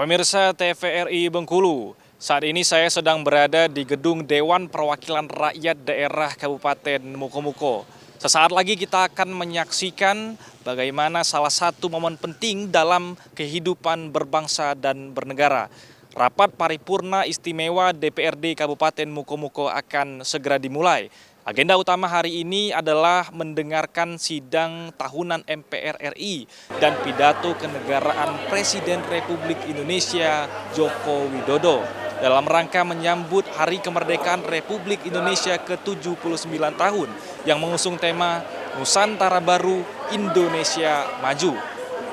Pemirsa TVRI Bengkulu, saat ini saya sedang berada di gedung Dewan Perwakilan Rakyat Daerah Kabupaten Mukomuko. Sesaat lagi kita akan menyaksikan bagaimana salah satu momen penting dalam kehidupan berbangsa dan bernegara. Rapat paripurna istimewa DPRD Kabupaten Mukomuko akan segera dimulai. Agenda utama hari ini adalah mendengarkan sidang tahunan MPR RI dan pidato kenegaraan Presiden Republik Indonesia Joko Widodo dalam rangka menyambut Hari Kemerdekaan Republik Indonesia ke-79 tahun yang mengusung tema Nusantara Baru Indonesia Maju.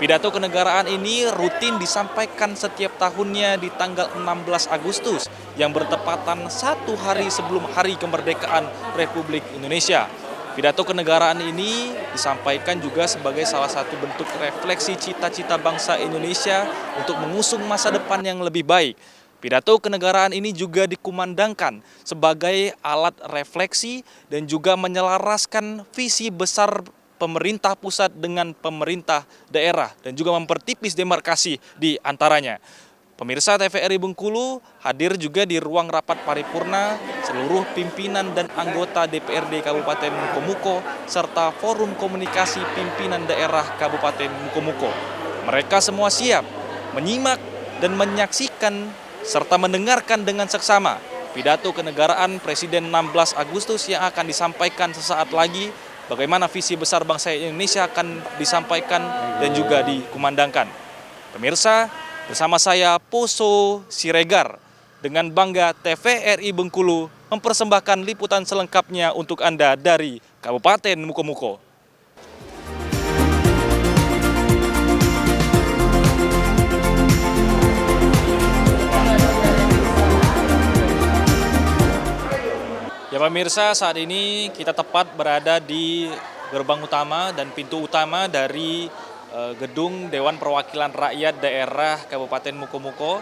Pidato kenegaraan ini rutin disampaikan setiap tahunnya di tanggal 16 Agustus yang bertepatan satu hari sebelum Hari Kemerdekaan Republik Indonesia. Pidato kenegaraan ini disampaikan juga sebagai salah satu bentuk refleksi cita-cita bangsa Indonesia untuk mengusung masa depan yang lebih baik. Pidato kenegaraan ini juga dikumandangkan sebagai alat refleksi dan juga menyelaraskan visi besar pemerintah pusat dengan pemerintah daerah dan juga mempertipis demarkasi di antaranya. Pemirsa TVRI Bengkulu hadir juga di ruang rapat paripurna seluruh pimpinan dan anggota DPRD Kabupaten Mukomuko serta Forum Komunikasi Pimpinan Daerah Kabupaten Mukomuko. Mereka semua siap menyimak dan menyaksikan serta mendengarkan dengan seksama pidato kenegaraan Presiden 16 Agustus yang akan disampaikan sesaat lagi. Bagaimana visi besar bangsa Indonesia akan disampaikan dan juga dikumandangkan. Pemirsa, bersama saya Poso Siregar dengan bangga TVRI Bengkulu mempersembahkan liputan selengkapnya untuk Anda dari Kabupaten Mukomuko. Ya pemirsa, saat ini kita tepat berada di gerbang utama dan pintu utama dari gedung Dewan Perwakilan Rakyat Daerah Kabupaten Mukomuko.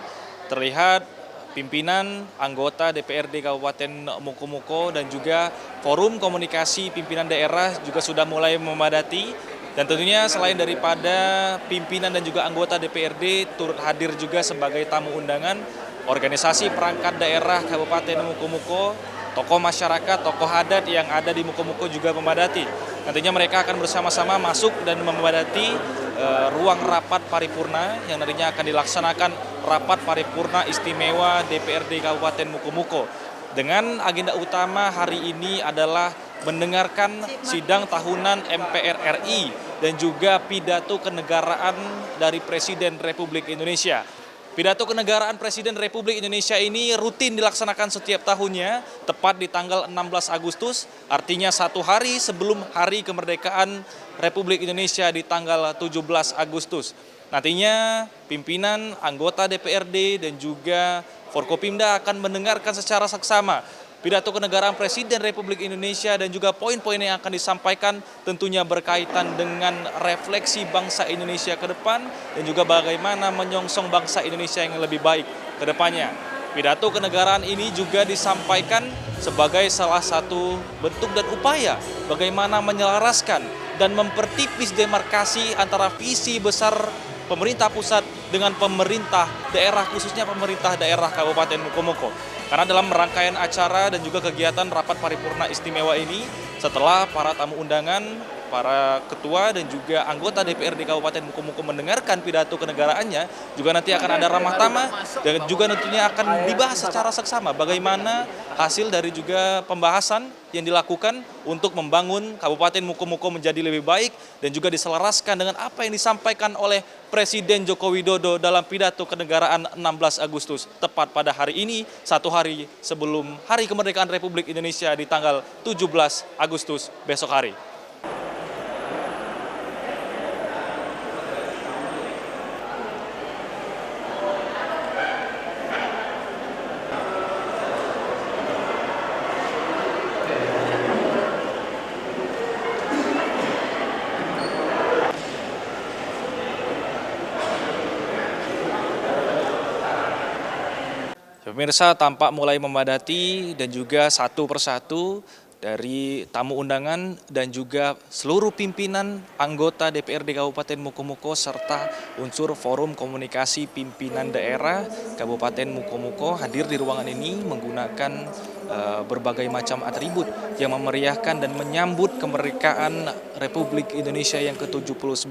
Terlihat pimpinan anggota DPRD Kabupaten Mukomuko dan juga Forum Komunikasi Pimpinan Daerah juga sudah mulai memadati. Dan tentunya selain daripada pimpinan dan juga anggota DPRD turut hadir juga sebagai tamu undangan organisasi perangkat daerah Kabupaten Mukomuko, tokoh masyarakat, tokoh adat yang ada di Mukomuko juga memadati. Nantinya mereka akan bersama-sama masuk dan memadati ruang rapat paripurna yang nantinya akan dilaksanakan rapat paripurna istimewa DPRD Kabupaten Mukomuko. Dengan agenda utama hari ini adalah mendengarkan sidang tahunan MPR RI dan juga pidato kenegaraan dari Presiden Republik Indonesia. Pidato kenegaraan Presiden Republik Indonesia ini rutin dilaksanakan setiap tahunnya, tepat di tanggal 16 Agustus, artinya satu hari sebelum Hari Kemerdekaan Republik Indonesia di tanggal 17 Agustus. Nantinya pimpinan, anggota DPRD dan juga Forkopimda akan mendengarkan secara seksama pidato kenegaraan Presiden Republik Indonesia dan juga poin-poin yang akan disampaikan tentunya berkaitan dengan refleksi bangsa Indonesia ke depan dan juga bagaimana menyongsong bangsa Indonesia yang lebih baik ke depannya. Pidato kenegaraan ini juga disampaikan sebagai salah satu bentuk dan upaya bagaimana menyelaraskan dan mempertipis demarkasi antara visi besar pemerintah pusat dengan pemerintah daerah, khususnya pemerintah daerah Kabupaten Mukomuko. Karena dalam rangkaian acara dan juga kegiatan rapat paripurna istimewa ini, setelah para tamu undangan, para ketua dan juga anggota DPRD Kabupaten Mukomuko mendengarkan pidato kenegaraannya, juga nanti akan ada ramah tamah dan juga tentunya akan dibahas secara seksama bagaimana hasil dari juga pembahasan yang dilakukan untuk membangun Kabupaten Mukomuko menjadi lebih baik dan juga diselaraskan dengan apa yang disampaikan oleh Presiden Joko Widodo dalam pidato kenegaraan 16 Agustus, tepat pada hari ini, satu hari sebelum Hari Kemerdekaan Republik Indonesia di tanggal 17 Agustus besok hari. Pemirsa tampak mulai memadati dan juga satu persatu dari tamu undangan dan juga seluruh pimpinan anggota DPRD Kabupaten Mukomuko serta unsur Forum Komunikasi Pimpinan Daerah Kabupaten Mukomuko hadir di ruangan ini menggunakan berbagai macam atribut yang memeriahkan dan menyambut kemerdekaan Republik Indonesia yang ke-79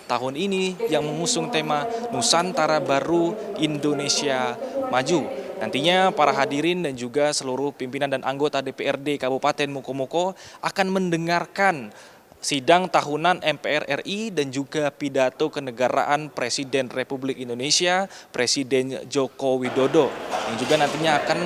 tahun ini yang mengusung tema Nusantara Baru Indonesia Maju. Nantinya para hadirin dan juga seluruh pimpinan dan anggota DPRD Kabupaten Mukomuko akan mendengarkan sidang tahunan MPR RI dan juga pidato kenegaraan Presiden Republik Indonesia, Presiden Joko Widodo, yang juga nantinya akan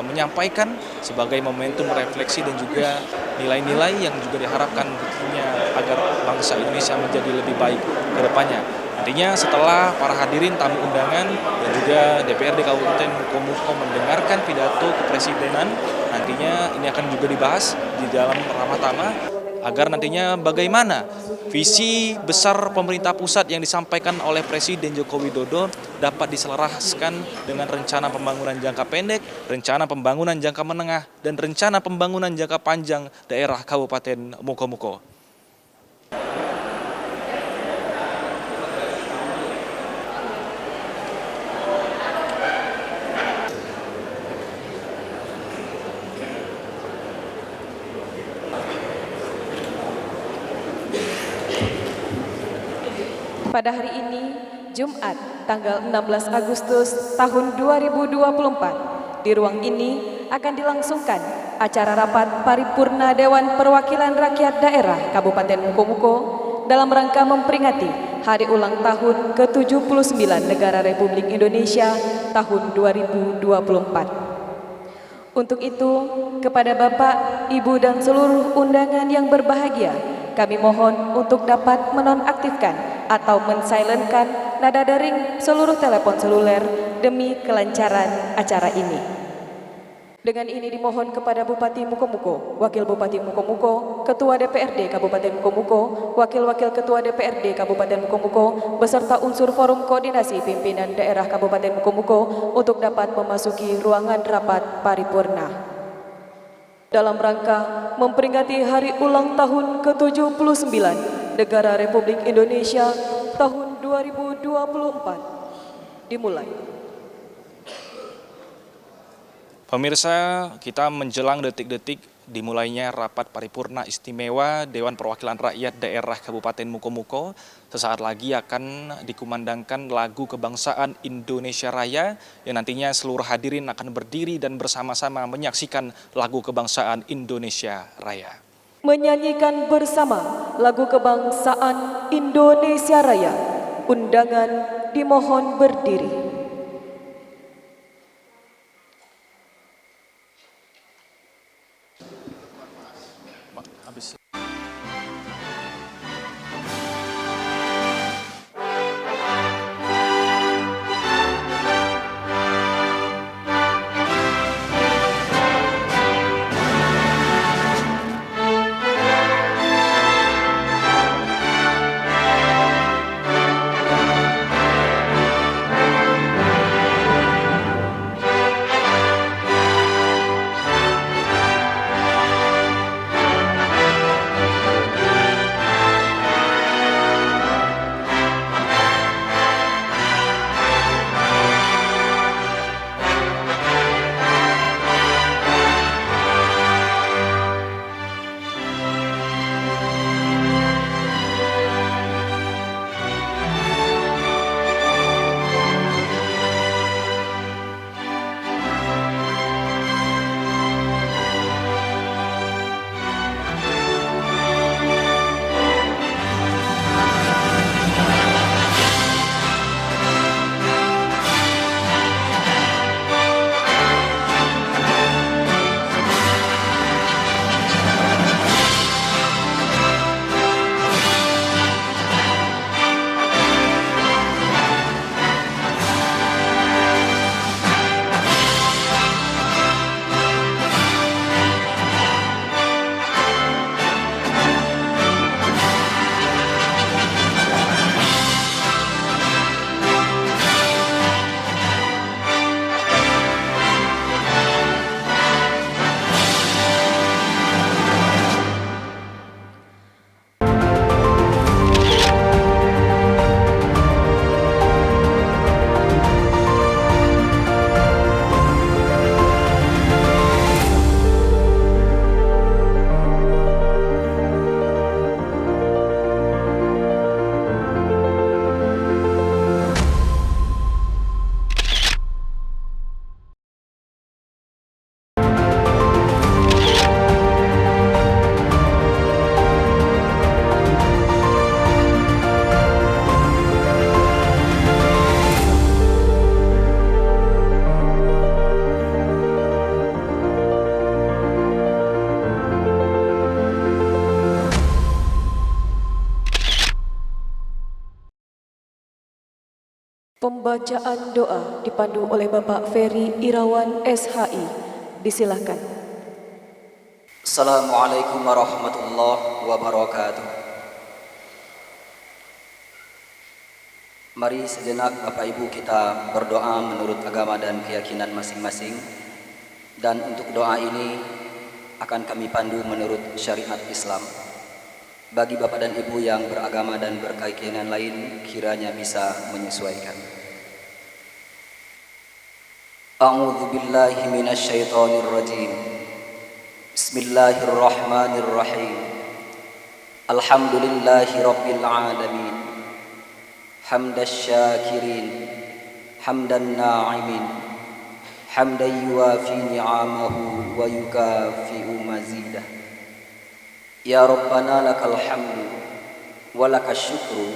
menyampaikan sebagai momentum refleksi dan juga nilai-nilai yang juga diharapkan tentunya agar bangsa Indonesia menjadi lebih baik ke depannya. Nantinya setelah para hadirin tamu undangan dan juga DPRD Kabupaten Mukomuko mendengarkan pidato kepresidenan, nantinya ini akan juga dibahas di dalam ramah tamah agar nantinya bagaimana visi besar pemerintah pusat yang disampaikan oleh Presiden Joko Widodo dapat diselaraskan dengan rencana pembangunan jangka pendek, rencana pembangunan jangka menengah, dan rencana pembangunan jangka panjang daerah Kabupaten Mukomuko. Pada hari ini, Jumat, tanggal 16 Agustus tahun 2024, di ruang ini akan dilangsungkan acara rapat paripurna Dewan Perwakilan Rakyat Daerah Kabupaten Mukomuko dalam rangka memperingati Hari Ulang Tahun ke-79 Negara Republik Indonesia tahun 2024. Untuk itu, kepada Bapak, Ibu, dan seluruh undangan yang berbahagia, kami mohon untuk dapat menonaktifkan atau mensilenkan nada dering seluruh telepon seluler demi kelancaran acara ini. Dengan ini dimohon kepada Bupati Mukomuko, Wakil Bupati Mukomuko, Ketua DPRD Kabupaten Mukomuko, Wakil-Wakil Ketua DPRD Kabupaten Mukomuko, beserta unsur Forum Koordinasi Pimpinan Daerah Kabupaten Mukomuko untuk dapat memasuki ruangan rapat paripurna. Dalam rangka memperingati Hari Ulang Tahun ke-79 Negara Republik Indonesia tahun 2024 dimulai. Pemirsa, kita menjelang detik-detik dimulainya rapat paripurna istimewa Dewan Perwakilan Rakyat Daerah Kabupaten Mukomuko. Sesaat lagi akan dikumandangkan lagu kebangsaan Indonesia Raya yang nantinya seluruh hadirin akan berdiri dan bersama-sama menyaksikan lagu kebangsaan Indonesia Raya. Menyanyikan bersama lagu kebangsaan Indonesia Raya. Undangan dimohon berdiri. Pembacaan doa dipandu oleh Bapak Ferry Irawan SHI. Disilahkan. Assalamualaikum warahmatullahi wabarakatuh. Mari sejenak Bapak Ibu kita berdoa menurut agama dan keyakinan masing-masing. Dan untuk doa ini akan kami pandu menurut syariat Islam. Bagi Bapak dan Ibu yang beragama dan berkeyakinan lain, kiranya bisa menyesuaikan. A'udzu billahi minasyaitonir rajim. Bismillahirrahmanirrahim. Alhamdulillahi rabbil alamin. Hamdas syakirin, hamdan na'imin, hamdan yuafi ni'amahu wa yukafi'u mazidah. Ya Rabbana lakal hamdu wa lakas syukru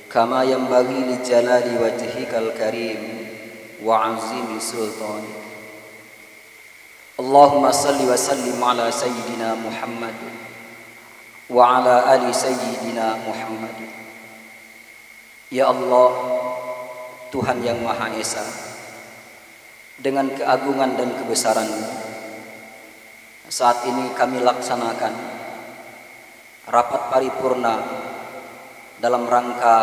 kama yanbaghi li jalali wajhikal karim wa azimi sultanik. Allahumma salli wa sallim ala sayyidina Muhammad wa ala ali sayyidina Muhammad. Ya Allah, Tuhan yang Maha Esa, dengan keagungan dan kebesaran-Mu, saat ini kami laksanakan rapat paripurna dalam rangka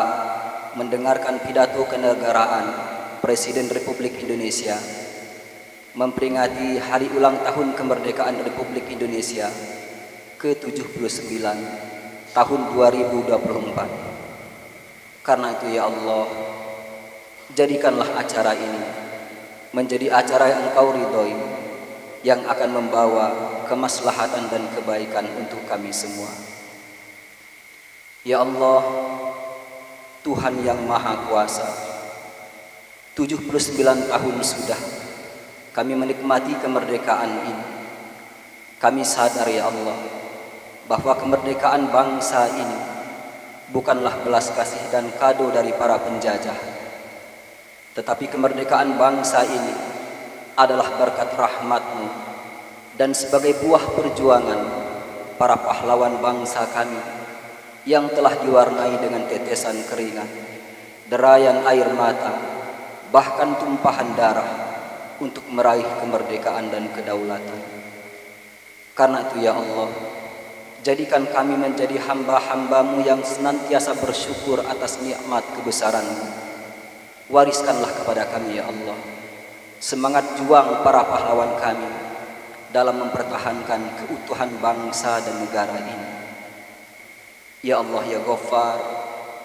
mendengarkan pidato kenegaraan Presiden Republik Indonesia memperingati hari ulang tahun kemerdekaan Republik Indonesia ke-79 tahun 2024. Karena itu ya Allah, jadikanlah acara ini menjadi acara yang Engkau ridhoi, yang akan membawa kemaslahatan dan kebaikan untuk kami semua. Ya Allah, Tuhan yang Maha Kuasa, 79 tahun sudah kami menikmati kemerdekaan ini. Kami sadar ya Allah, bahwa kemerdekaan bangsa ini bukanlah belas kasih dan kado dari para penjajah, tetapi kemerdekaan bangsa ini adalah berkat rahmat-Mu dan sebagai buah perjuangan para pahlawan bangsa kami yang telah diwarnai dengan tetesan keringat, derayan air mata, bahkan tumpahan darah untuk meraih kemerdekaan dan kedaulatan. Karena itu ya Allah, jadikan kami menjadi hamba-hamba-Mu yang senantiasa bersyukur atas nikmat kebesaran-Mu. Wariskanlah kepada kami ya Allah semangat juang para pahlawan kami dalam mempertahankan keutuhan bangsa dan negara ini. Ya Allah ya Ghaffar,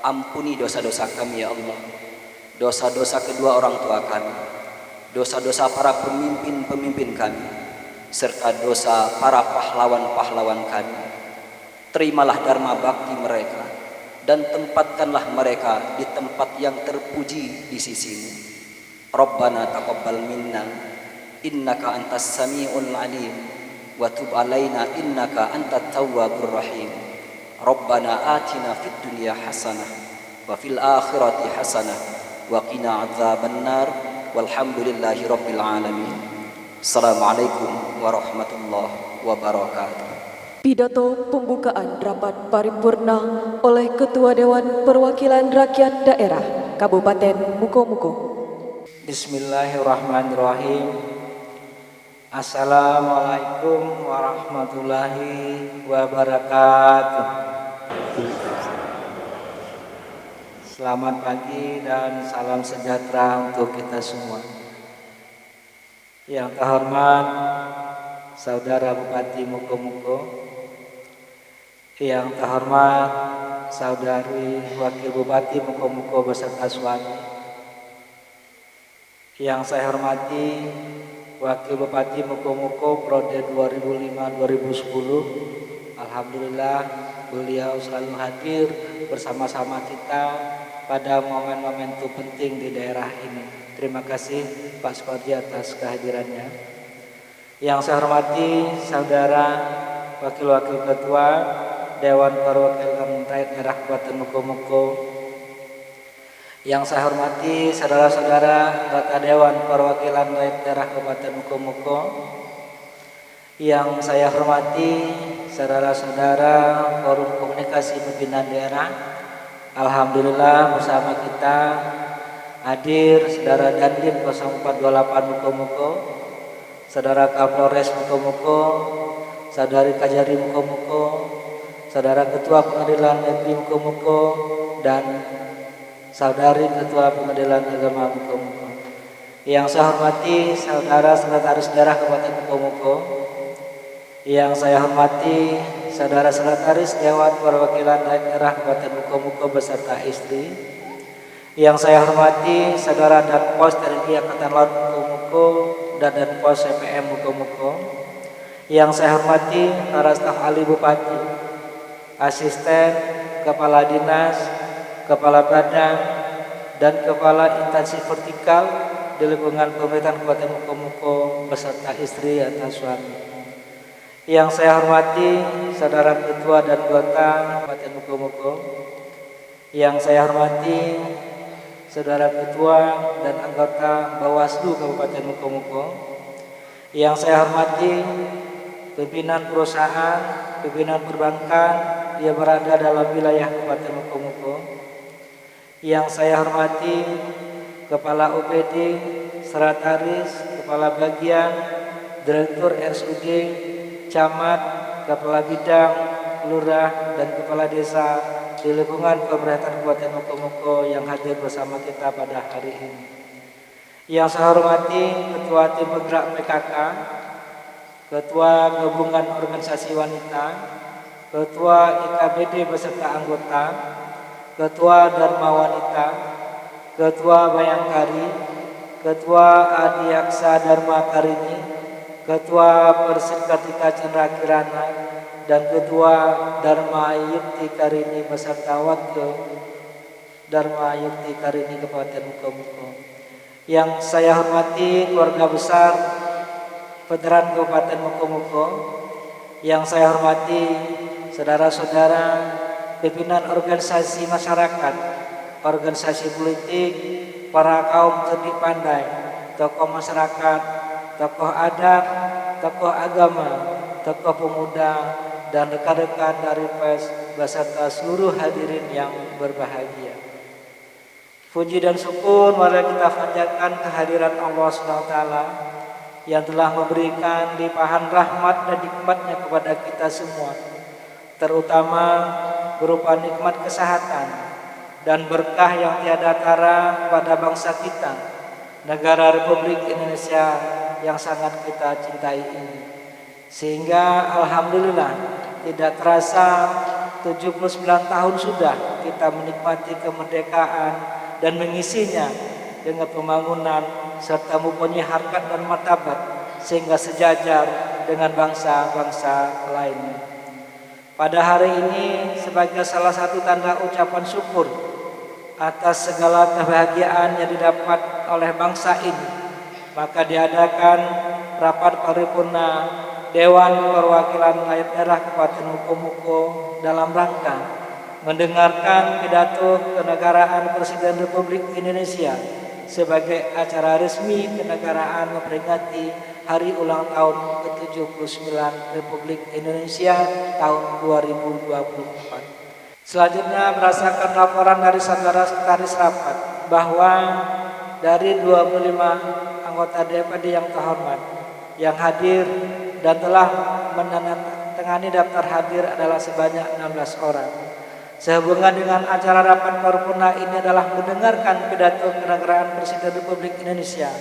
ampuni dosa-dosa kami ya Allah, dosa-dosa kedua orang tua kami, dosa-dosa para pemimpin-pemimpin kami, serta dosa para pahlawan-pahlawan kami. Terimalah dharma bakti mereka dan tempatkanlah mereka di tempat yang terpuji di sisi-Mu. Rabbana taqabbal minna innaka antas sami'ul alim wa tub alaina innaka antat tawwabur rahim. Rabbana atina fid dunya hasanah wa fil akhirati hasanah wa qina adzabannar walhamdulillahi rabbil alamin. Assalamualaikum warahmatullahi wabarakatuh. Pidato pembukaan rapat paripurna oleh Ketua Dewan Perwakilan Rakyat Daerah Kabupaten Mukomuko. Bismillahirrahmanirrahim. Assalamualaikum warahmatullahi wabarakatuh. Selamat pagi dan salam sejahtera untuk kita semua. Yang terhormat Saudara Bupati Mukomuko, yang terhormat Saudari Wakil Bupati Mukomuko beserta suami, yang saya hormati Wakil Bupati Mukomuko periode 2005-2010. Alhamdulillah beliau selalu hadir bersama-sama kita pada momen-momen penting di daerah ini. Terima kasih Pak Supardi atas kehadirannya. Yang saya hormati Saudara Wakil-Wakil Ketua Dewan Perwakilan Rakyat Daerah Kabupaten Mukomuko, yang saya hormati saudara-saudara anggota Dewan Perwakilan Rakyat Daerah Kabupaten Mukomuko, yang saya hormati saudara-saudara Forum Komunikasi Pimpinan Daerah. Alhamdulillah bersama kita Hadir Saudara Dandim 0428 Muko-Muko, Saudara Kapolres Muko-Muko, Saudari Kajari Muko-Muko, Saudara Ketua Pengadilan Negeri Muko-Muko, dan Saudari Ketua Pengadilan Agama Muko-Muko. Yang saya hormati Saudara Sekretaris Daerah Kabupaten Muko-Muko, yang saya hormati Saudara Sekretaris Dewan Perwakilan Daerah Kabupaten Muko-Muko beserta istri, yang saya hormati Saudara Danpos TNI Angkatan Laut Muko-Muko dan Danpos CPM Muko-Muko, yang saya hormati para staf ahli Bupati, asisten, kepala dinas, kepala badan, dan kepala instansi vertikal di lingkungan pemerintahan Kabupaten Muko-Muko beserta istri atau suami. Yang saya hormati Saudara Ketua dan Anggota Kabupaten Muko-Muko, yang saya hormati Saudara Ketua dan Anggota Bawaslu Kabupaten Muko-Muko, yang saya hormati pimpinan perusahaan, pimpinan perbankan yang berada dalam wilayah Kabupaten Muko-Muko, yang saya hormati Kepala UPD, Sekretaris, Kepala Bagian, Direktur RSUD, Camat, Kepala Bidang, Lurah, dan Kepala Desa di lingkungan pemerintahan Kabupaten Muko-Muko yang hadir bersama kita pada hari ini. Yang saya hormati Ketua Tim Penggerak PKK, Ketua Gabungan Organisasi Wanita, Ketua IKBD beserta anggota, Ketua Dharma Wanita, Ketua Bayangkari, Ketua Adiaksa Dharma Karini, Ketua Persit Kartika Chandra Kirana, dan Ketua Dharma Yukti Karini beserta Wakil Dharma Yukti Karini Kabupaten Muko-Muko. Yang saya hormati keluarga besar Veteran Kabupaten Muko-Muko, yang saya hormati saudara-saudara pimpinan organisasi masyarakat, organisasi politik, para kaum cerdik pandai, tokoh masyarakat, tokoh adat, tokoh agama, tokoh pemuda, dan rekan-rekan dari pers beserta seluruh hadirin yang berbahagia. Puji dan syukur mari kita panjatkan kehadiran Allah SWT yang telah memberikan limpahan rahmat dan nikmatnya kepada kita semua, terutama berupa nikmat kesehatan dan berkah yang tiada tara pada bangsa kita, negara Republik Indonesia yang sangat kita cintai ini. Sehingga alhamdulillah tidak terasa 79 tahun sudah kita menikmati kemerdekaan dan mengisinya dengan pembangunan serta mempunyai harkat dan martabat sehingga sejajar dengan bangsa-bangsa lainnya. Pada hari ini sebagai salah satu tanda ucapan syukur atas segala kebahagiaan yang didapat oleh bangsa ini, maka diadakan rapat paripurna Dewan Perwakilan Rakyat Daerah Kabupaten Muko-Muko dalam rangka mendengarkan pidato kenegaraan Presiden Republik Indonesia sebagai acara resmi kenegaraan memperingati Hari Ulang Tahun ke-79 Republik Indonesia tahun 2024. Selanjutnya berdasarkan laporan dari saudara sekretaris rapat bahwa dari 25 anggota DPD yang terhormat yang hadir dan telah menandatangani daftar hadir adalah sebanyak 16 orang. Sehubungan dengan acara rapat paripurna ini adalah mendengarkan pidato kenegaraan Presiden Republik Indonesia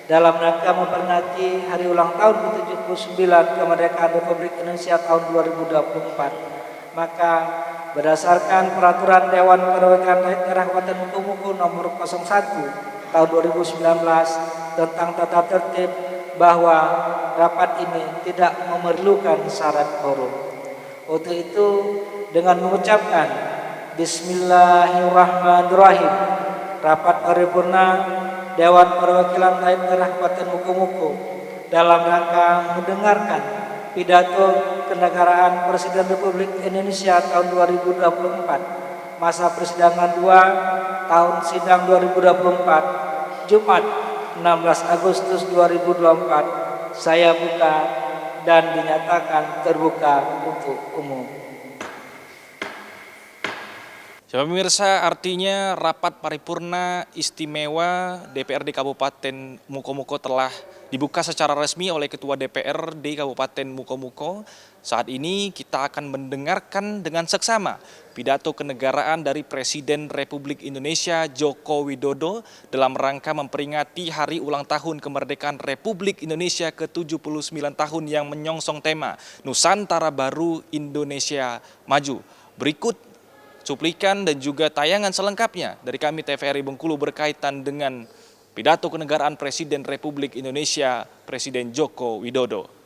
dalam rangka memperingati Hari Ulang Tahun ke-79 Kemerdekaan Republik Indonesia tahun 2024. Maka berdasarkan peraturan Dewan Perwakilan Rakyat Daerah Kabupaten Muko-Muko nomor 01 tahun 2019 tentang tata tertib bahwa rapat ini tidak memerlukan syarat quorum. Untuk itu dengan mengucapkan Bismillahirrahmanirrahim, rapat paripurna Dewan Perwakilan Rakyat Daerah Kabupaten Muko-Muko dalam rangka mendengarkan pidato kenegaraan Presiden Republik Indonesia tahun 2024, masa persidangan 2 tahun sidang 2024, Jumat 16 Agustus 2024, saya buka dan dinyatakan terbuka untuk umum. Coba pemirsa, artinya rapat paripurna istimewa DPRD Kabupaten Mukomuko telah dibuka secara resmi oleh Ketua DPRD Kabupaten Mukomuko. Saat ini kita akan mendengarkan dengan seksama pidato kenegaraan dari Presiden Republik Indonesia Joko Widodo dalam rangka memperingati hari ulang tahun kemerdekaan Republik Indonesia ke-79 tahun yang menyongsong tema Nusantara Baru Indonesia Maju. Berikut cuplikan dan juga tayangan selengkapnya dari kami TVRI Bengkulu berkaitan dengan pidato kenegaraan Presiden Republik Indonesia, Presiden Joko Widodo.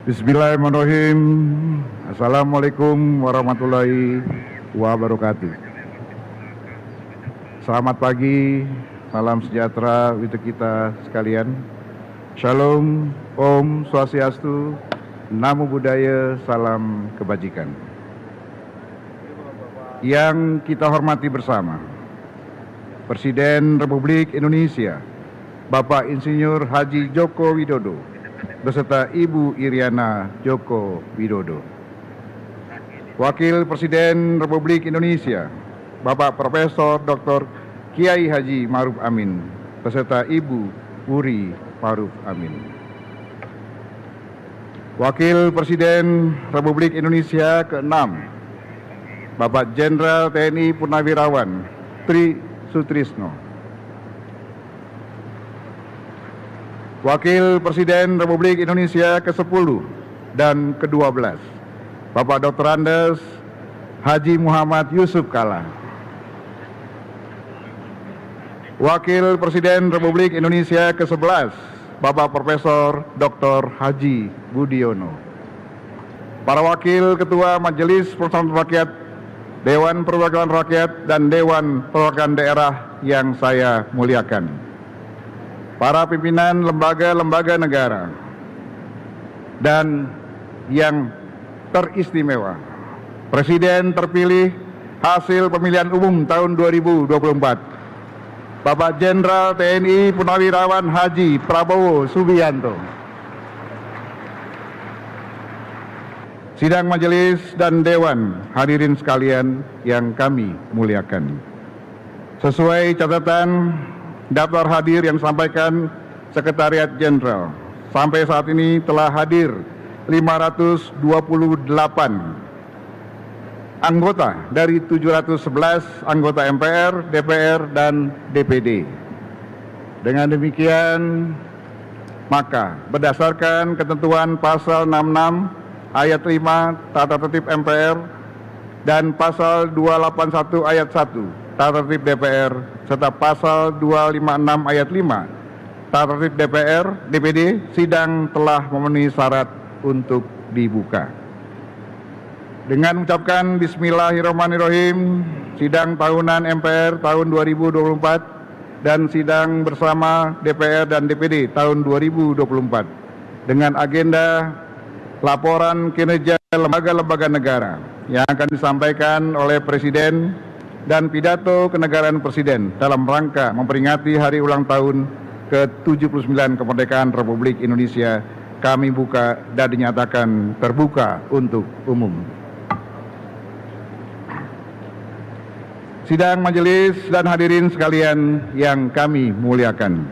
Bismillahirrahmanirrahim. Assalamualaikum warahmatullahi wabarakatuh. Selamat pagi, salam sejahtera untuk kita sekalian. Shalom, Om Swastiastu, Namo Buddhaya, salam kebajikan. Yang kita hormati bersama, Presiden Republik Indonesia, Bapak Insinyur Haji Joko Widodo, beserta Ibu Iriana Joko Widodo. Wakil Presiden Republik Indonesia, Bapak Profesor Dr. Kiai Haji Ma'ruf Amin, beserta Ibu Wuri Ma'ruf Amin. Wakil Presiden Republik Indonesia ke-6, Bapak Jenderal TNI Purnawirawan Tri Sutrisno. Wakil Presiden Republik Indonesia ke-10 dan ke-12, Bapak Dr. Andes Haji Muhammad Yusuf Kalla. Wakil Presiden Republik Indonesia ke-11, Bapak Profesor Dr. Haji Budiono. Para Wakil Ketua Majelis Permusyawaratan Rakyat, Dewan Perwakilan Rakyat, dan Dewan Perwakilan Daerah yang saya muliakan. Para pimpinan lembaga-lembaga negara dan yang teristimewa, Presiden terpilih hasil pemilihan umum tahun 2024, Bapak Jenderal TNI Purnawirawan Haji Prabowo Subianto. Sidang majelis dan dewan, hadirin sekalian yang kami muliakan. Sesuai catatan daftar hadir yang disampaikan Sekretariat Jenderal, sampai saat ini telah hadir 528 anggota dari 711 anggota MPR, DPR, dan DPD. Dengan demikian, maka berdasarkan ketentuan pasal 66 ayat 5 Tata Tertib MPR dan pasal 281 ayat 1 Tata Tertib DPR serta pasal 256 ayat 5 Tata Tertib DPD, sidang telah memenuhi syarat untuk dibuka. Dengan mengucapkan Bismillahirrahmanirrahim, sidang tahunan MPR tahun 2024 dan sidang bersama DPR dan DPD tahun 2024 dengan agenda laporan kinerja lembaga-lembaga negara yang akan disampaikan oleh Presiden dan pidato kenegaraan Presiden dalam rangka memperingati hari ulang tahun ke-79 kemerdekaan Republik Indonesia kami buka dan dinyatakan terbuka untuk umum. Sidang majelis dan hadirin sekalian yang kami muliakan.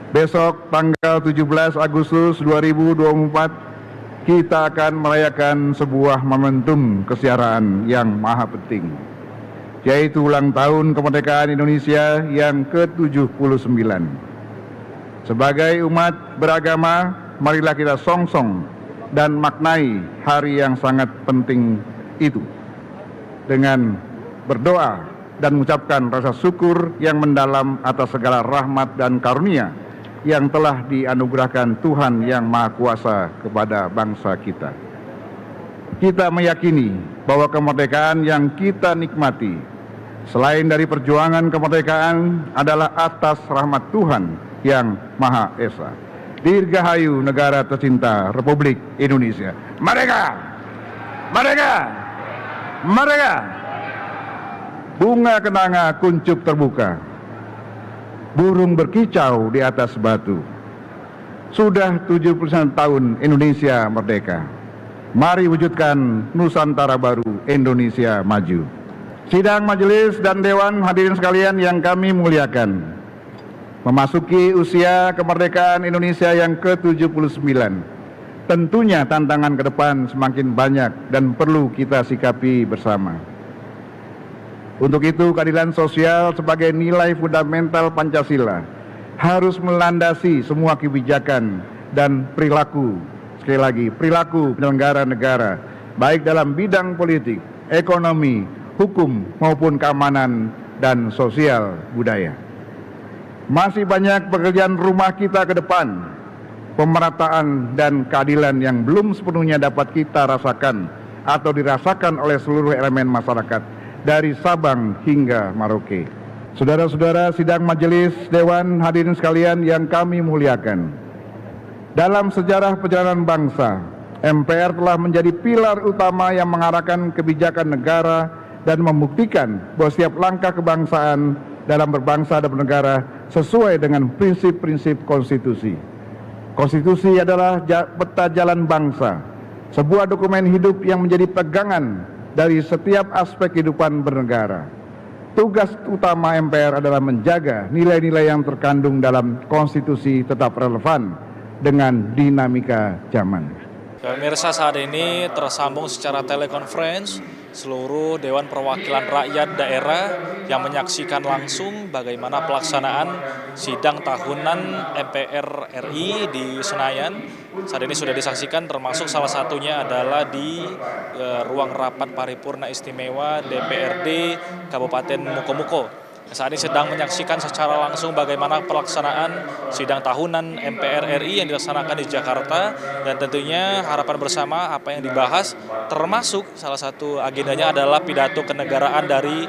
Besok tanggal 17 Agustus 2024 kita akan merayakan sebuah momentum kesejaraan yang maha penting, yaitu ulang tahun kemerdekaan Indonesia yang ke-79. Sebagai umat beragama, marilah kita songsong dan maknai hari yang sangat penting itu dengan berdoa dan mengucapkan rasa syukur yang mendalam atas segala rahmat dan karunia yang telah dianugerahkan Tuhan Yang Maha Kuasa kepada bangsa kita. Kita meyakini bahwa kemerdekaan yang kita nikmati selain dari perjuangan kemerdekaan adalah atas rahmat Tuhan Yang Maha Esa. Dirgahayu negara tercinta Republik Indonesia. Merdeka! Merdeka! Merdeka! Bunga kenanga kuncup terbuka. Burung berkicau di atas batu. Sudah 79 tahun Indonesia merdeka. Mari wujudkan Nusantara baru, Indonesia maju. Sidang majelis dan dewan hadirin sekalian yang kami muliakan. Memasuki usia kemerdekaan Indonesia yang ke-79, tentunya tantangan ke depan semakin banyak dan perlu kita sikapi bersama. Untuk itu, keadilan sosial sebagai nilai fundamental Pancasila harus melandasi semua kebijakan dan perilaku, sekali lagi, perilaku penyelenggara negara, baik dalam bidang politik, ekonomi, hukum, maupun keamanan dan sosial budaya. Masih banyak pekerjaan rumah kita ke depan, pemerataan dan keadilan yang belum sepenuhnya dapat kita rasakan atau dirasakan oleh seluruh elemen masyarakat dari Sabang hingga Merauke. Saudara-saudara sidang majelis dewan hadirin sekalian yang kami muliakan. Dalam sejarah perjalanan bangsa, MPR telah menjadi pilar utama yang mengarahkan kebijakan negara dan membuktikan bahwa setiap langkah kebangsaan dalam berbangsa dan bernegara sesuai dengan prinsip-prinsip konstitusi. Konstitusi adalah peta jalan bangsa, sebuah dokumen hidup yang menjadi pegangan dari setiap aspek kehidupan bernegara. Tugas utama MPR adalah menjaga nilai-nilai yang terkandung dalam konstitusi tetap relevan dengan dinamika zaman. Pemirsa, saat ini tersambung secara telekonferensi seluruh Dewan Perwakilan Rakyat Daerah yang menyaksikan langsung bagaimana pelaksanaan sidang tahunan MPR RI di Senayan. Saat ini sudah disaksikan, termasuk salah satunya adalah di ruang rapat paripurna istimewa DPRD Kabupaten Mukomuko. Saat ini sedang menyaksikan secara langsung bagaimana pelaksanaan sidang tahunan MPR RI yang dilaksanakan di Jakarta, dan tentunya harapan bersama apa yang dibahas termasuk salah satu agendanya adalah pidato kenegaraan dari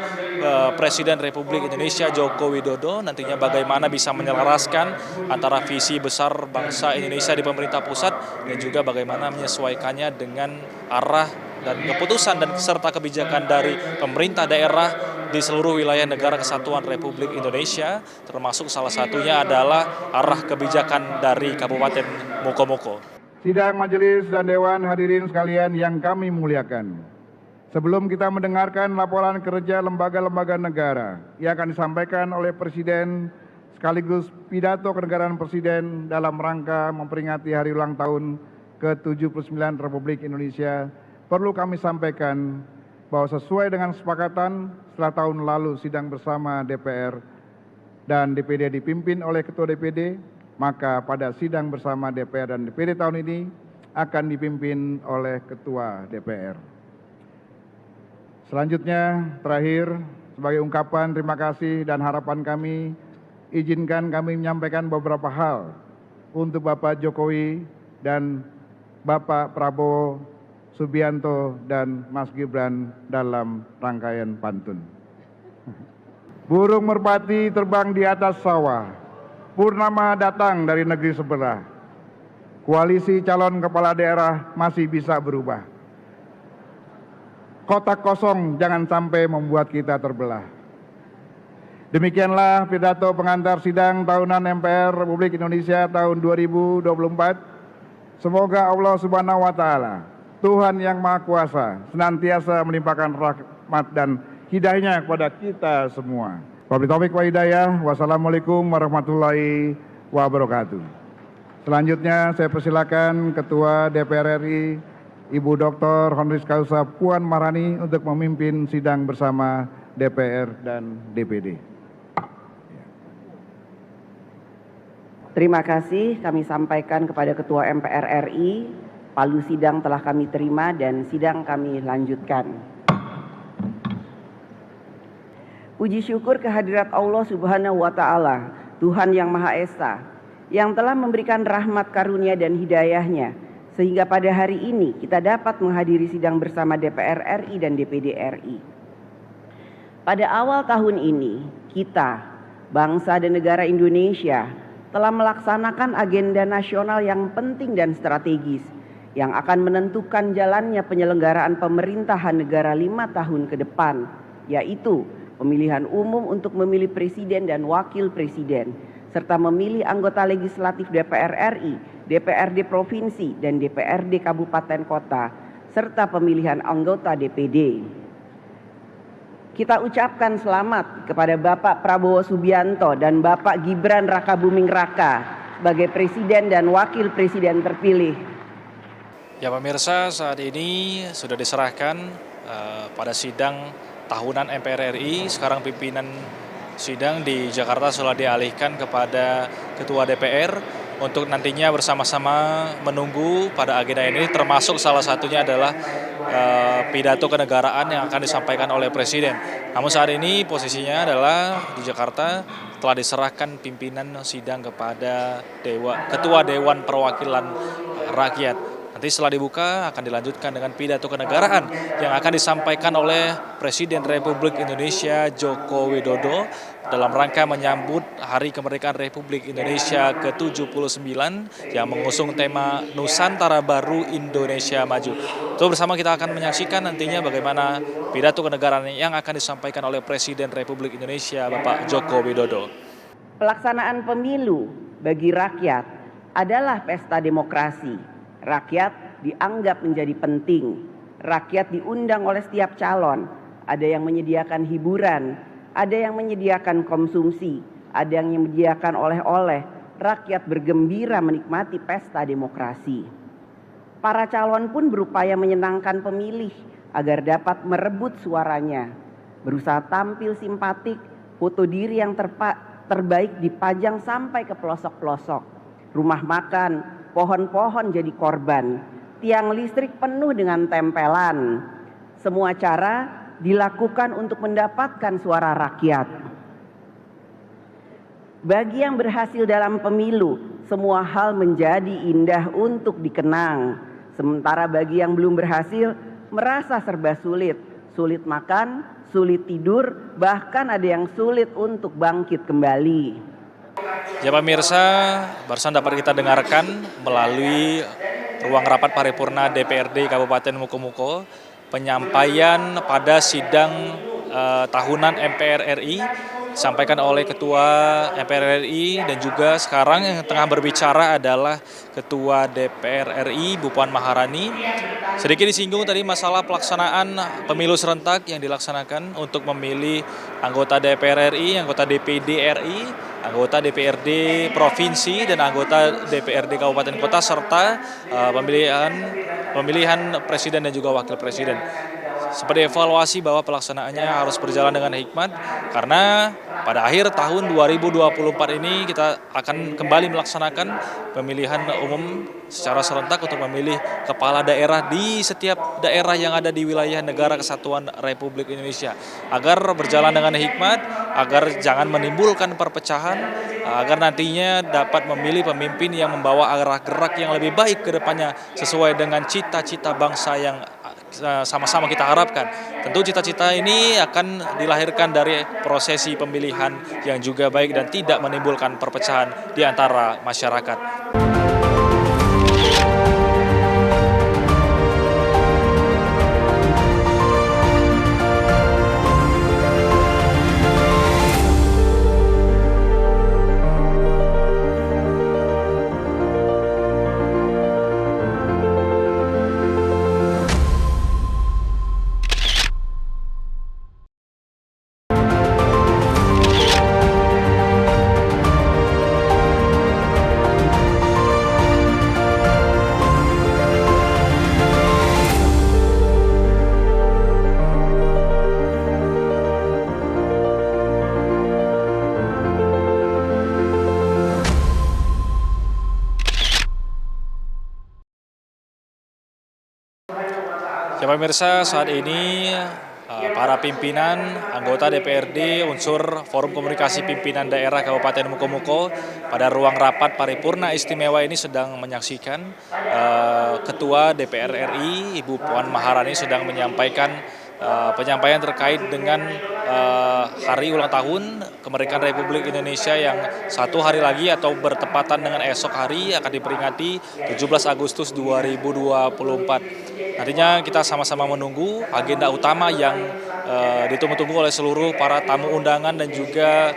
Presiden Republik Indonesia Joko Widodo, nantinya bagaimana bisa menyelaraskan antara visi besar bangsa Indonesia di pemerintah pusat dan juga bagaimana menyesuaikannya dengan arah dan keputusan dan serta kebijakan dari pemerintah daerah di seluruh wilayah negara kesatuan Republik Indonesia, termasuk salah satunya adalah arah kebijakan dari Kabupaten Mukomuko. Sidang majelis dan dewan hadirin sekalian yang kami muliakan. Sebelum kita mendengarkan laporan kerja lembaga-lembaga negara yang akan disampaikan oleh Presiden sekaligus pidato kenegaraan Presiden dalam rangka memperingati hari ulang tahun ke-79 Republik Indonesia, perlu kami sampaikan bahwa sesuai dengan kesepakatan setelah tahun lalu sidang bersama DPR dan DPD dipimpin oleh Ketua DPD, maka pada sidang bersama DPR dan DPD tahun ini akan dipimpin oleh Ketua DPR. Selanjutnya, terakhir, sebagai ungkapan terima kasih dan harapan kami, izinkan kami menyampaikan beberapa hal untuk Bapak Jokowi dan Bapak Prabowo Subianto dan Mas Gibran dalam rangkaian pantun. Burung merpati terbang di atas sawah, purnama datang dari negeri sebelah. Koalisi calon kepala daerah masih bisa berubah. Kotak kosong jangan sampai membuat kita terbelah. Demikianlah pidato pengantar sidang tahunan MPR Republik Indonesia tahun 2024. Semoga Allah Subhanahu wa Ta'ala, Tuhan Yang Maha Kuasa, senantiasa melimpahkan rahmat dan hidayahnya kepada kita semua. Wabillahi taufiq wa hidayah. Wassalamualaikum warahmatullahi wabarakatuh. Selanjutnya saya persilakan Ketua DPR RI Ibu Dr. Honoris Causa Puan Maharani untuk memimpin sidang bersama DPR dan DPD. Terima kasih kami sampaikan kepada Ketua MPR RI Palu sidang telah kami terima dan sidang kami lanjutkan. Puji syukur kehadirat Allah Subhanahu wa Ta'ala, Tuhan yang Maha Esa, yang telah memberikan rahmat karunia dan hidayahnya, sehingga pada hari ini kita dapat menghadiri sidang bersama DPR RI dan DPD RI. Pada awal tahun ini, kita, bangsa dan negara Indonesia, telah melaksanakan agenda nasional yang penting dan strategis, yang akan menentukan jalannya penyelenggaraan pemerintahan negara 5 tahun ke depan, yaitu pemilihan umum untuk memilih presiden dan wakil presiden, serta memilih anggota legislatif DPR RI, DPRD Provinsi, dan DPRD Kabupaten Kota, serta pemilihan anggota DPD. Kita ucapkan selamat kepada Bapak Prabowo Subianto dan Bapak Gibran Rakabuming Raka sebagai presiden dan wakil presiden terpilih. Ya pemirsa, saat ini sudah diserahkan pada sidang tahunan MPR RI. Sekarang pimpinan sidang di Jakarta sudah dialihkan kepada Ketua DPR untuk nantinya bersama-sama menunggu pada agenda ini, termasuk salah satunya adalah pidato kenegaraan yang akan disampaikan oleh Presiden. Namun saat ini posisinya adalah di Jakarta telah diserahkan pimpinan sidang kepada Ketua Dewan Perwakilan Rakyat. Nanti setelah dibuka akan dilanjutkan dengan pidato kenegaraan yang akan disampaikan oleh Presiden Republik Indonesia Joko Widodo dalam rangka menyambut Hari Kemerdekaan Republik Indonesia ke-79 yang mengusung tema Nusantara Baru Indonesia Maju. Itu bersama kita akan menyaksikan nantinya bagaimana pidato kenegaraan yang akan disampaikan oleh Presiden Republik Indonesia Bapak Joko Widodo. Pelaksanaan pemilu bagi rakyat adalah pesta demokrasi. Rakyat dianggap menjadi penting. Rakyat diundang oleh setiap calon. Ada yang menyediakan hiburan, ada yang menyediakan konsumsi, ada yang menyediakan oleh-oleh. Rakyat bergembira menikmati pesta demokrasi. Para calon pun berupaya menyenangkan pemilih agar dapat merebut suaranya. Berusaha tampil simpatik, foto diri yang terbaik dipajang sampai ke pelosok-pelosok. Rumah makan, pohon-pohon jadi korban, tiang listrik penuh dengan tempelan. Semua cara dilakukan untuk mendapatkan suara rakyat. Bagi yang berhasil dalam pemilu, semua hal menjadi indah untuk dikenang. Sementara bagi yang belum berhasil, merasa serba sulit. Sulit makan, sulit tidur, bahkan ada yang sulit untuk bangkit kembali. Ya pemirsa, barusan dapat kita dengarkan melalui ruang rapat paripurna DPRD Kabupaten Mukomuko penyampaian pada sidang tahunan MPR RI disampaikan oleh Ketua MPR RI dan juga sekarang yang tengah berbicara adalah Ketua DPR RI Bu Puan Maharani. Sedikit disinggung tadi masalah pelaksanaan pemilu serentak yang dilaksanakan untuk memilih anggota DPR RI, anggota DPD RI, anggota DPRD Provinsi dan anggota DPRD Kabupaten Kota serta pemilihan presiden dan juga wakil presiden. Seperti evaluasi bahwa pelaksanaannya harus berjalan dengan hikmat karena pada akhir tahun 2024 ini kita akan kembali melaksanakan pemilihan umum secara serentak untuk memilih kepala daerah di setiap daerah yang ada di wilayah Negara Kesatuan Republik Indonesia agar berjalan dengan hikmat, agar jangan menimbulkan perpecahan, agar nantinya dapat memilih pemimpin yang membawa arah gerak yang lebih baik ke depannya sesuai dengan cita-cita bangsa yang sama-sama kita harapkan. Tentu cita-cita ini akan dilahirkan dari prosesi pemilihan yang juga baik dan tidak menimbulkan perpecahan di antara masyarakat. Ya pemirsa, saat ini para pimpinan, anggota DPRD, unsur Forum Komunikasi Pimpinan Daerah Kabupaten Mukomuko pada ruang rapat paripurna istimewa ini sedang menyaksikan Ketua DPR RI, Ibu Puan Maharani sedang menyampaikan penyampaian terkait dengan hari ulang tahun kemerdekaan Republik Indonesia yang 1 hari lagi atau bertepatan dengan esok hari akan diperingati 17 Agustus 2024. Nantinya kita sama-sama menunggu agenda utama yang ditunggu-tunggu oleh seluruh para tamu undangan dan juga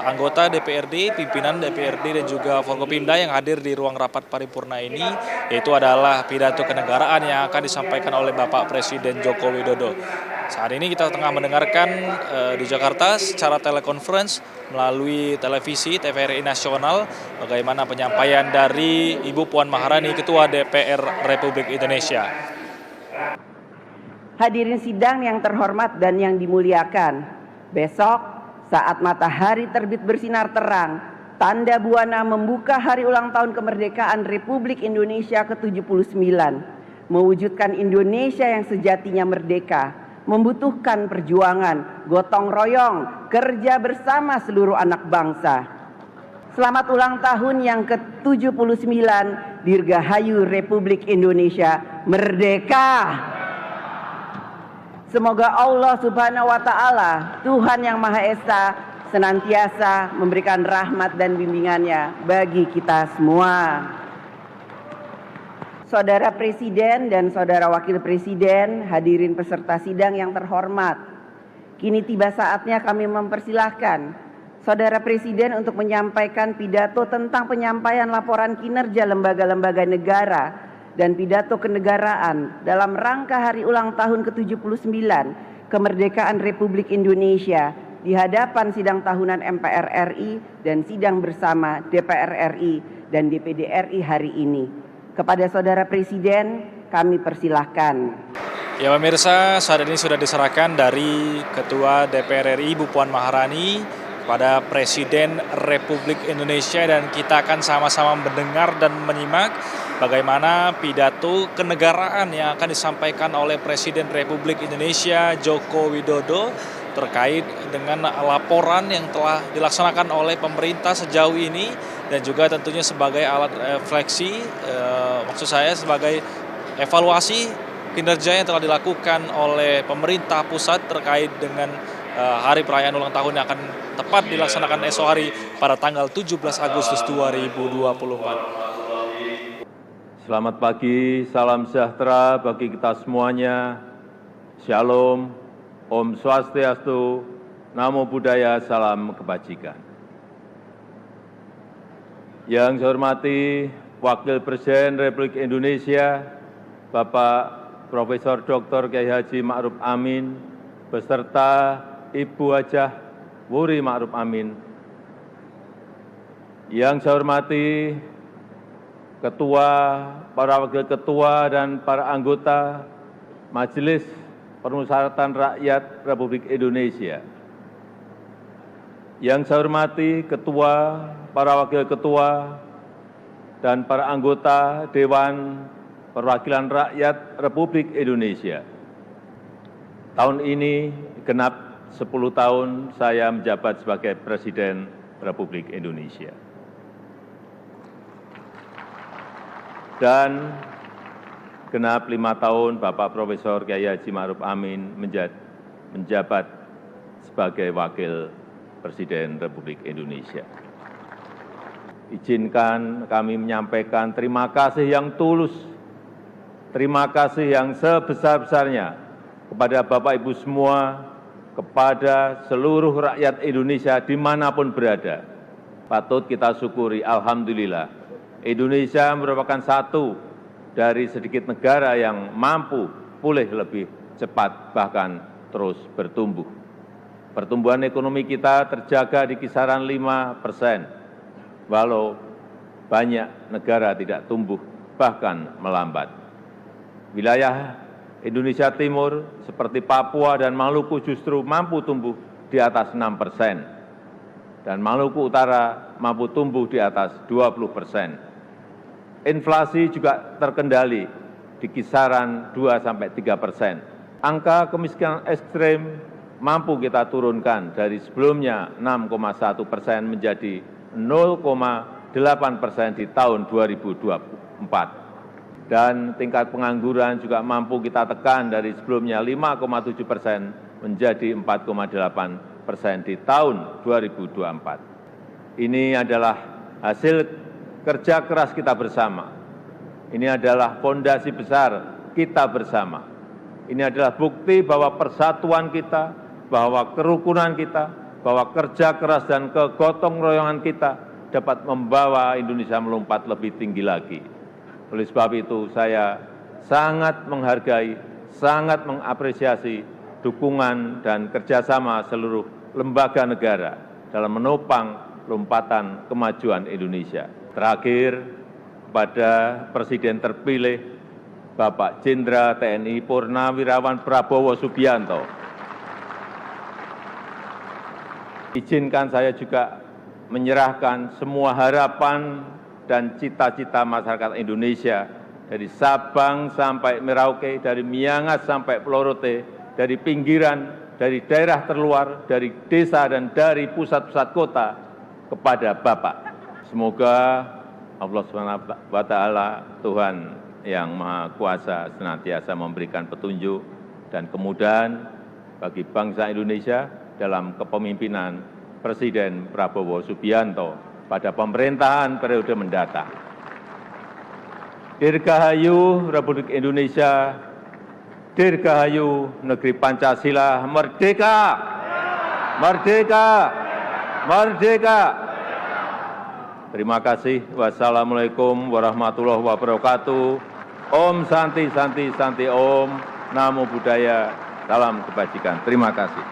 anggota DPRD, pimpinan DPRD dan juga Forkopimda yang hadir di ruang rapat paripurna ini, yaitu adalah pidato kenegaraan yang akan disampaikan oleh Bapak Presiden Joko Widodo. Saat ini kita tengah mendengarkan di Jakarta secara telekonferensi melalui televisi TVRI Nasional bagaimana penyampaian dari Ibu Puan Maharani, Ketua DPR Republik Indonesia. Hadirin sidang yang terhormat dan yang dimuliakan, besok saat matahari terbit bersinar terang, tanda buana membuka hari ulang tahun kemerdekaan Republik Indonesia ke-79, mewujudkan Indonesia yang sejatinya merdeka, membutuhkan perjuangan, gotong royong, kerja bersama seluruh anak bangsa. Selamat ulang tahun yang ke-79, Dirgahayu Republik Indonesia Merdeka! Semoga Allah Subhanahu wa Ta'ala, Tuhan yang Maha Esa, senantiasa memberikan rahmat dan bimbingannya bagi kita semua. Saudara Presiden dan Saudara Wakil Presiden, hadirin peserta sidang yang terhormat, kini tiba saatnya kami mempersilahkan Saudara Presiden untuk menyampaikan pidato tentang penyampaian laporan kinerja lembaga-lembaga negara dan pidato kenegaraan dalam rangka hari ulang tahun ke-79 kemerdekaan Republik Indonesia di hadapan sidang tahunan MPR RI dan sidang bersama DPR RI dan DPD RI hari ini. Kepada Saudara Presiden, kami persilahkan. Ya pemirsa, saat ini sudah diserahkan dari Ketua DPR RI Ibu Puan Maharani kepada Presiden Republik Indonesia dan kita akan sama-sama mendengar dan menyimak bagaimana pidato kenegaraan yang akan disampaikan oleh Presiden Republik Indonesia Joko Widodo terkait dengan laporan yang telah dilaksanakan oleh pemerintah sejauh ini dan juga tentunya sebagai alat refleksi, maksud saya sebagai evaluasi kinerja yang telah dilakukan oleh pemerintah pusat terkait dengan hari perayaan ulang tahun yang akan tepat dilaksanakan esok hari pada tanggal 17 Agustus 2024. Selamat pagi, salam sejahtera bagi kita semuanya. Shalom, Om Swastiastu, Namo Buddhaya, salam kebajikan. Yang saya hormati Wakil Presiden Republik Indonesia, Bapak Profesor Dr. Kiai Haji Ma'ruf Amin, beserta Ibu Hajah Wuri Ma'ruf Amin. Yang saya hormati Ketua, para Wakil Ketua, dan para anggota Majelis Permusyawaratan Rakyat Republik Indonesia. Yang saya hormati Ketua, para Wakil Ketua, dan para anggota Dewan Perwakilan Rakyat Republik Indonesia. Tahun ini genap 10 tahun saya menjabat sebagai Presiden Republik Indonesia. Dan genap 5 tahun Bapak Profesor Kiai Haji Ma'ruf Amin menjabat sebagai Wakil Presiden Republik Indonesia. Izinkan kami menyampaikan terima kasih yang tulus, terima kasih yang sebesar-besarnya kepada Bapak Ibu semua, kepada seluruh rakyat Indonesia dimanapun berada. Patut kita syukuri, alhamdulillah, Indonesia merupakan satu dari sedikit negara yang mampu pulih lebih cepat, bahkan terus bertumbuh. Pertumbuhan ekonomi kita terjaga di kisaran 5%, walau banyak negara tidak tumbuh, bahkan melambat. Wilayah Indonesia Timur seperti Papua dan Maluku justru mampu tumbuh di atas 6%, dan Maluku Utara mampu tumbuh di atas 20%. Inflasi juga terkendali di kisaran 2-3%. Angka kemiskinan ekstrem mampu kita turunkan dari sebelumnya 6,1% menjadi 0,8% di tahun 2024. Dan tingkat pengangguran juga mampu kita tekan dari sebelumnya 5,7% menjadi 4,8% di tahun 2024. Ini adalah hasil kerja keras kita bersama. Ini adalah fondasi besar kita bersama. Ini adalah bukti bahwa persatuan kita, bahwa kerukunan kita, bahwa kerja keras dan kegotong royongan kita dapat membawa Indonesia melompat lebih tinggi lagi. Oleh sebab itu saya sangat menghargai, sangat mengapresiasi dukungan dan kerjasama seluruh lembaga negara dalam menopang lompatan kemajuan Indonesia. Terakhir, kepada Presiden terpilih Bapak Jenderal TNI Purnawirawan Prabowo Subianto. Izinkan saya juga menyerahkan semua harapan dan cita-cita masyarakat Indonesia dari Sabang sampai Merauke, dari Miangas sampai Pulau Rote, dari pinggiran, dari daerah terluar, dari desa dan dari pusat-pusat kota kepada Bapak. Semoga Allah SWT, Tuhan yang Maha Kuasa, senantiasa memberikan petunjuk dan kemudahan bagi bangsa Indonesia dalam kepemimpinan Presiden Prabowo Subianto pada pemerintahan periode mendatang. Dirgahayu Republik Indonesia, Dirgahayu Negeri Pancasila, merdeka! Merdeka! Merdeka! Terima kasih. Wassalamualaikum warahmatullahi wabarakatuh. Om Santi Santi Santi Om. Namo Buddhaya. Salam kebajikan. Terima kasih.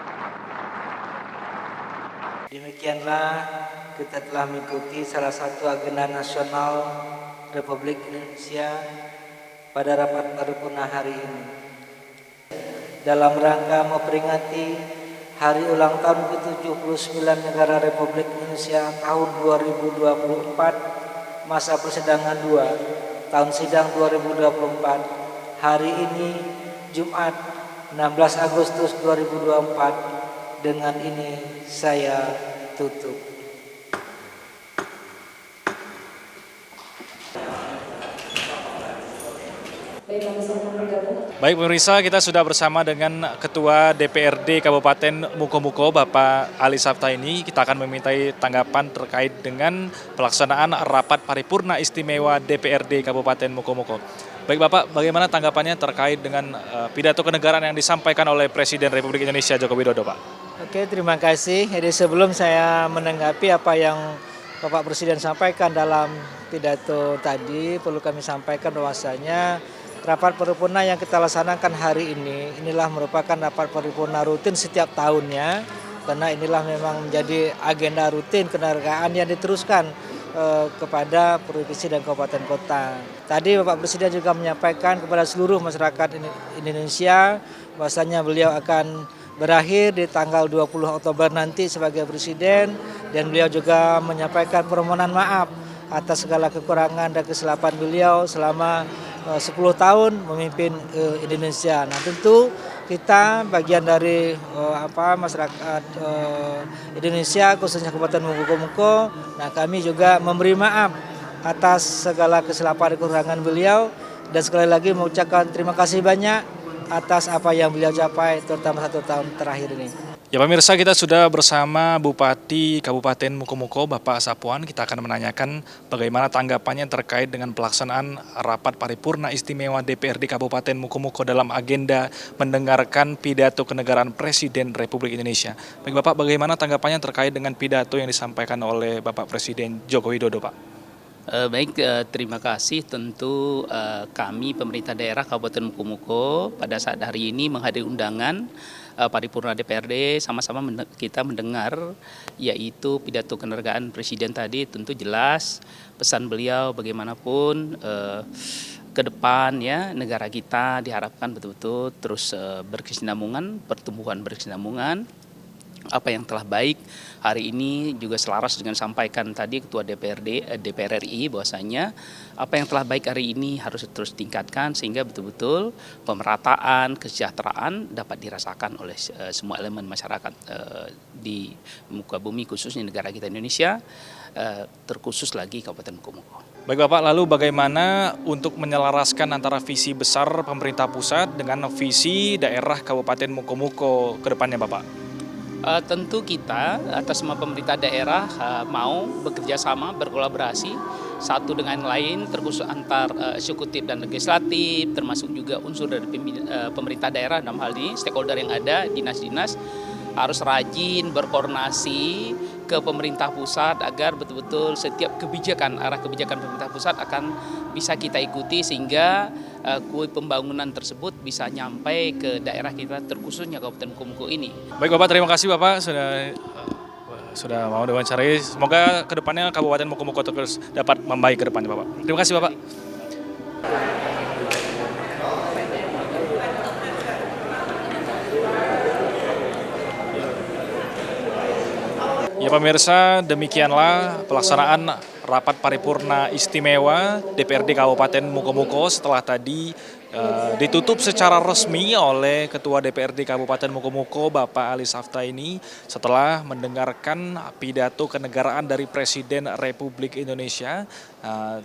Demikianlah kita telah mengikuti salah satu agenda nasional Republik Indonesia pada rapat paripurna hari ini. Dalam rangka memperingati Hari Ulang Tahun ke-79 Negara Republik Indonesia tahun 2024, masa persidangan 2, tahun sidang 2024, hari ini Jumat 16 Agustus 2024, dengan ini saya tutup. Baik pemirsa, kita sudah bersama dengan Ketua DPRD Kabupaten Mukomuko, Bapak Ali Saftaini. Kita akan memintai tanggapan terkait dengan pelaksanaan rapat paripurna istimewa DPRD Kabupaten Mukomuko. Baik Bapak, bagaimana tanggapannya terkait dengan pidato kenegaraan yang disampaikan oleh Presiden Republik Indonesia Joko Widodo, Pak? Oke, terima kasih. Jadi sebelum saya menanggapi apa yang Bapak Presiden sampaikan dalam pidato tadi, perlu kami sampaikan bahwasanya rapat paripurna yang kita laksanakan hari ini, inilah merupakan rapat paripurna rutin setiap tahunnya, karena inilah memang menjadi agenda rutin kenegaraan yang diteruskan kepada provinsi dan kabupaten kota. Tadi Bapak Presiden juga menyampaikan kepada seluruh masyarakat Indonesia bahwasanya beliau akan berakhir di tanggal 20 Oktober nanti sebagai Presiden, dan beliau juga menyampaikan permohonan maaf atas segala kekurangan dan kesilapan beliau selama 10 tahun memimpin Indonesia. Nah tentu kita bagian dari masyarakat Indonesia khususnya Kabupaten Mukomuko. Nah kami juga memberi maaf atas segala kesilapan dan kekurangan beliau, dan sekali lagi mengucapkan terima kasih banyak atas apa yang beliau capai terutama 1 tahun terakhir ini. Ya pemirsa, kita sudah bersama Bupati Kabupaten Mukomuko, Bapak Sapuan. Kita akan menanyakan bagaimana tanggapannya terkait dengan pelaksanaan rapat paripurna istimewa DPRD Kabupaten Mukomuko dalam agenda mendengarkan pidato kenegaraan Presiden Republik Indonesia. Baik Bapak, bagaimana tanggapannya terkait dengan pidato yang disampaikan oleh Bapak Presiden Joko Widodo, Pak? Terima kasih. Tentu kami pemerintah daerah Kabupaten Mukomuko pada saat hari ini menghadiri undangan paripurna DPRD, sama-sama kita mendengar yaitu pidato kenegaraan Presiden tadi. Tentu jelas pesan beliau bagaimanapun ke depan ya negara kita diharapkan betul-betul terus berkesinambungan, pertumbuhan berkesinambungan, apa yang telah baik hari ini juga selaras dengan sampaikan tadi Ketua DPR RI bahwasanya apa yang telah baik hari ini harus terus tingkatkan sehingga betul-betul pemerataan, kesejahteraan dapat dirasakan oleh semua elemen masyarakat di muka bumi, khususnya negara kita Indonesia, terkhusus lagi Kabupaten Mukomuko. Baik Bapak, lalu bagaimana untuk menyelaraskan antara visi besar pemerintah pusat dengan visi daerah Kabupaten Mukomuko ke depannya Bapak? Tentu kita atas nama pemerintah daerah mau bekerja sama, berkolaborasi satu dengan lain, terkhusus antar eksekutif dan legislatif, termasuk juga unsur dari pemerintah daerah dalam hal ini stakeholder yang ada, dinas-dinas harus rajin berkoordinasi ke pemerintah pusat agar betul-betul setiap kebijakan, arah kebijakan pemerintah pusat akan bisa kita ikuti sehingga kue pembangunan tersebut bisa nyampe ke daerah kita terkhususnya Kabupaten Mukomuko ini. Baik Bapak, terima kasih Bapak sudah mau diwawancarai. Semoga kedepannya Kabupaten Mukomuko terus dapat membaik ke depannya Bapak. Terima kasih Bapak. Ya pemirsa, demikianlah pelaksanaan rapat paripurna istimewa DPRD Kabupaten Mukomuko setelah tadi ditutup secara resmi oleh Ketua DPRD Kabupaten Mukomuko Bapak Ali Saftaini setelah mendengarkan pidato kenegaraan dari Presiden Republik Indonesia.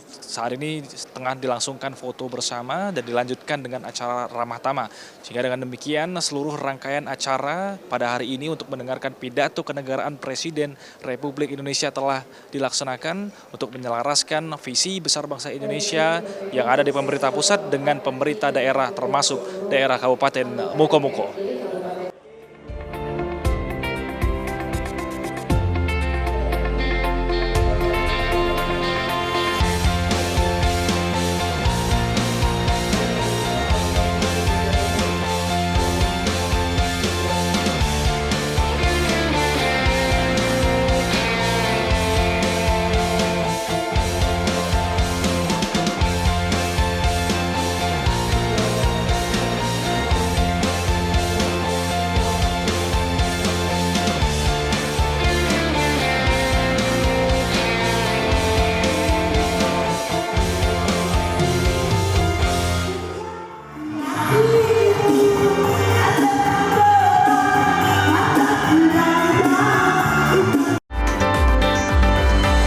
Saat ini tengah dilangsungkan foto bersama dan dilanjutkan dengan acara ramah tamah. Sehingga dengan demikian seluruh rangkaian acara pada hari ini untuk mendengarkan pidato kenegaraan Presiden Republik Indonesia telah dilaksanakan untuk menyelaraskan visi besar bangsa Indonesia yang ada di pemerintah pusat dengan pemerintah daerah termasuk daerah Kabupaten Mukomuko.